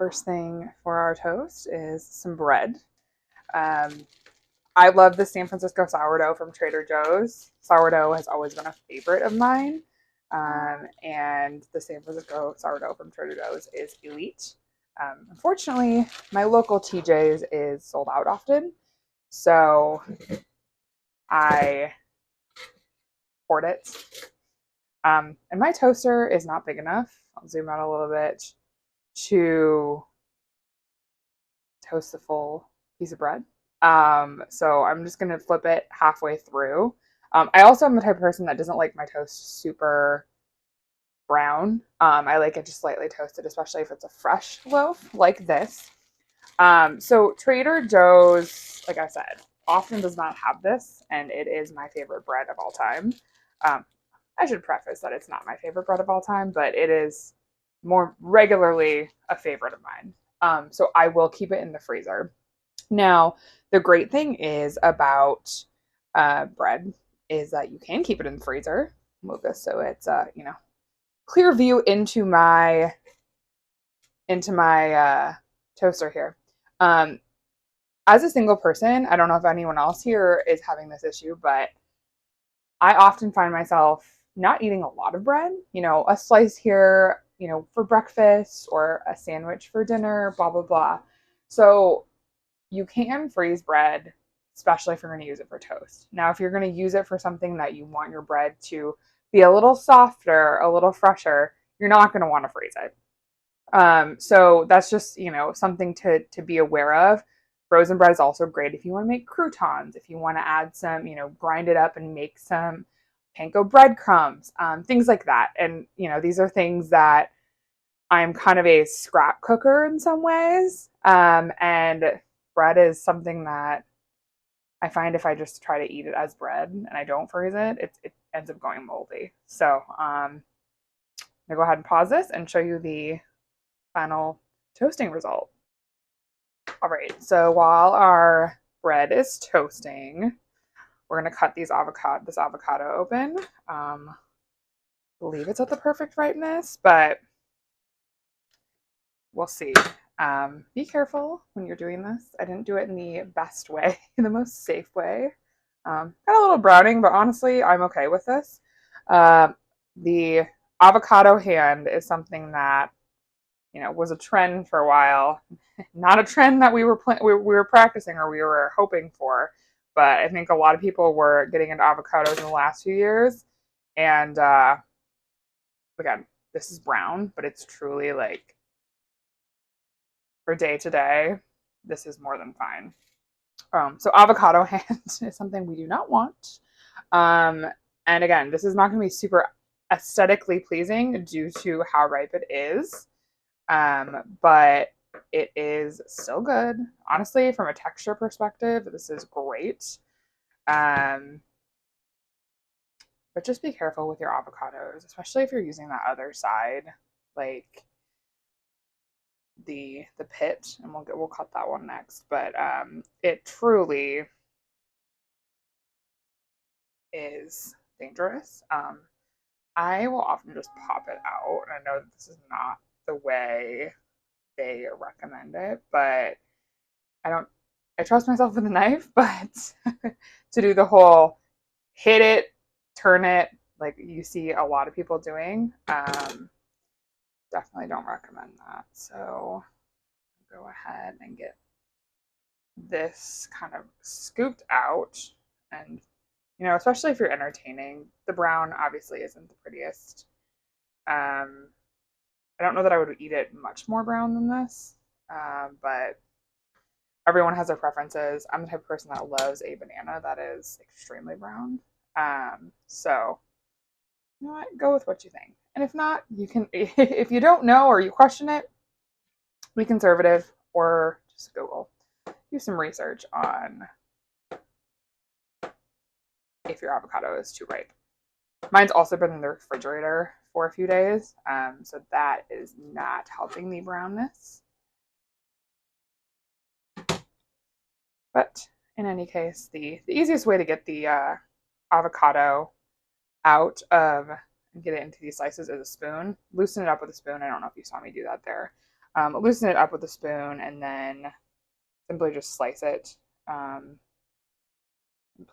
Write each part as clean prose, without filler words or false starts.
first thing for our toast is some bread. Um, I love the San Francisco sourdough from Trader Joe's. Sourdough has always been a favorite of mine. And the San Francisco sourdough from Trader Joe's is elite. Unfortunately, my local TJ's is sold out often. So I poured it. And my toaster is not big enough. I'll zoom out a little bit to toast the full piece of bread. So I'm just going to flip it halfway through. I also am the type of person that doesn't like my toast super brown. I like it just slightly toasted, especially if it's a fresh loaf like this. So Trader Joe's, like I said, often does not have this, and it is my favorite bread of all time. I should preface that it's not my favorite bread of all time, but it is more regularly a favorite of mine. So I will keep it in the freezer. Now, the great thing is about bread is that you can keep it in the freezer. Move this so it's clear view into my toaster here. As a single person, I don't know if anyone else here is having this issue, but I often find myself not eating a lot of bread. A slice here, for breakfast or a sandwich for dinner, blah blah blah. So you can freeze bread, especially if you're going to use it for toast. Now, if you're going to use it for something that you want your bread to be a little softer, a little fresher, you're not going to want to freeze it. So that's just, something to be aware of. Frozen bread is also great if you want to make croutons, if you want to add some, grind it up and make some panko breadcrumbs, things like that. And, these are things that I'm kind of a scrap cooker in some ways. And bread is something that I find if I just try to eat it as bread and I don't freeze it, it ends up going moldy. So I'm going to go ahead and pause this and show you the final toasting result. All right, so while our bread is toasting, we're going to cut this avocado open. I believe it's at the perfect ripeness, but we'll see. Be careful when you're doing this. I didn't do it in the best way, the most safe way. Got a little browning, but honestly, I'm okay with this. The avocado hand is something that was a trend for a while. Not a trend that we were practicing or we were hoping for, but I think a lot of people were getting into avocados in the last few years. And again, this is brown, but it's truly like for day to day, this is more than fine. So avocado hand is something we do not want. And again, this is not going to be super aesthetically pleasing due to how ripe it is. But it is still good. Honestly, from a texture perspective, this is great. But just be careful with your avocados, especially if you're using that other side, like the pit, and we'll cut that one next. But it truly is dangerous. I will often just pop it out. I know this is not the way they recommend it, but I trust myself with a knife, but to do the whole hit it, turn it, like you see a lot of people doing, definitely don't recommend that. So go ahead and get this kind of scooped out. And, especially if you're entertaining, the brown obviously isn't the prettiest. I don't know that I would eat it much more brown than this, but everyone has their preferences. I'm the type of person that loves a banana that is extremely brown. So, you know what? Go with what you think. And if not, you can, if you don't know or you question it, be conservative or just Google. Do some research on if your avocado is too ripe. Mine's also been in the refrigerator for a few days, so that is not helping the brownness. But in any case, the easiest way to get the avocado out of and get it into these slices is a spoon. Loosen it up with a spoon. I don't know if you saw me do that there. Loosen it up with a spoon and then simply just slice it and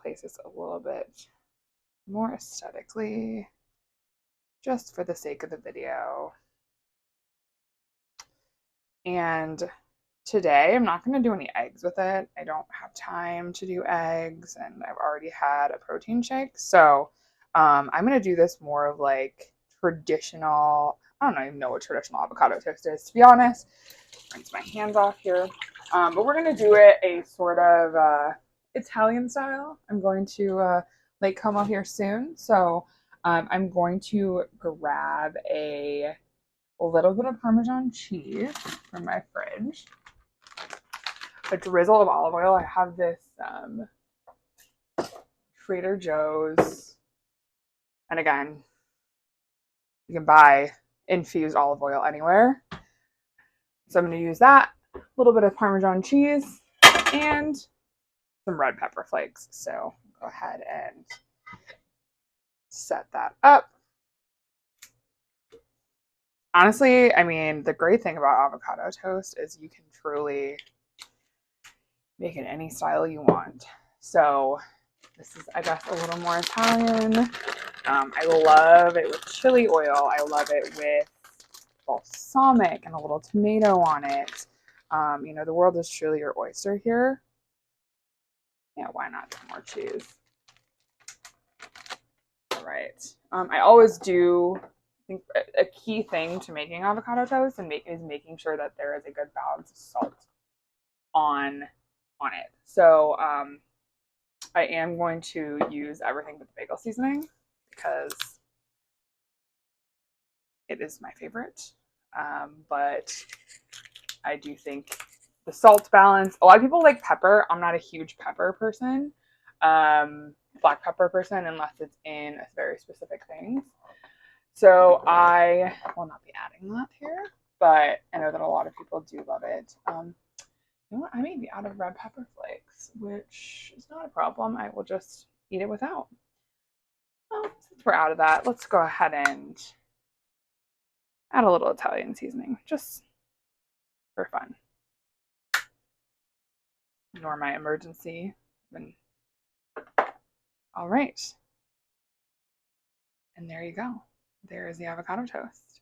place this a little bit more aesthetically, just for the sake of the video. And today I'm not going to do any eggs with it. I don't have time to do eggs, and I've already had a protein shake. So I'm going to do this more of like traditional, I don't even know what traditional avocado toast is, to be honest. Rinse my hands off here. But we're going to do it a sort of Italian style. I'm going to Lake Como here soon. So I'm going to grab a little bit of Parmesan cheese from my fridge, a drizzle of olive oil. I have this Trader Joe's, and again, you can buy infused olive oil anywhere. So I'm going to use that, a little bit of Parmesan cheese, and some red pepper flakes. So go ahead and set that up. Honestly, I mean, the great thing about avocado toast is you can truly make it any style you want. So this is, I guess, a little more Italian. I love it with chili oil. I love it with balsamic and a little tomato on it. You know, the world is truly your oyster here. Yeah, why not some more cheese? All right. I always do, I think a key thing to making avocado toast is making sure that there is a good balance of salt on it. So I am going to use everything but the bagel seasoning because it is my favorite. But I do think the salt balance, a lot of people like pepper. I'm not a huge pepper person, black pepper person, unless it's in very specific things. So I will not be adding that here, but I know that a lot of people do love it. You know what? I may be out of red pepper flakes, which is not a problem. I will just eat it without. Well, since we're out of that, let's go ahead and add a little Italian seasoning, just for fun. Ignore my emergency. All right. And there you go. There is the avocado toast.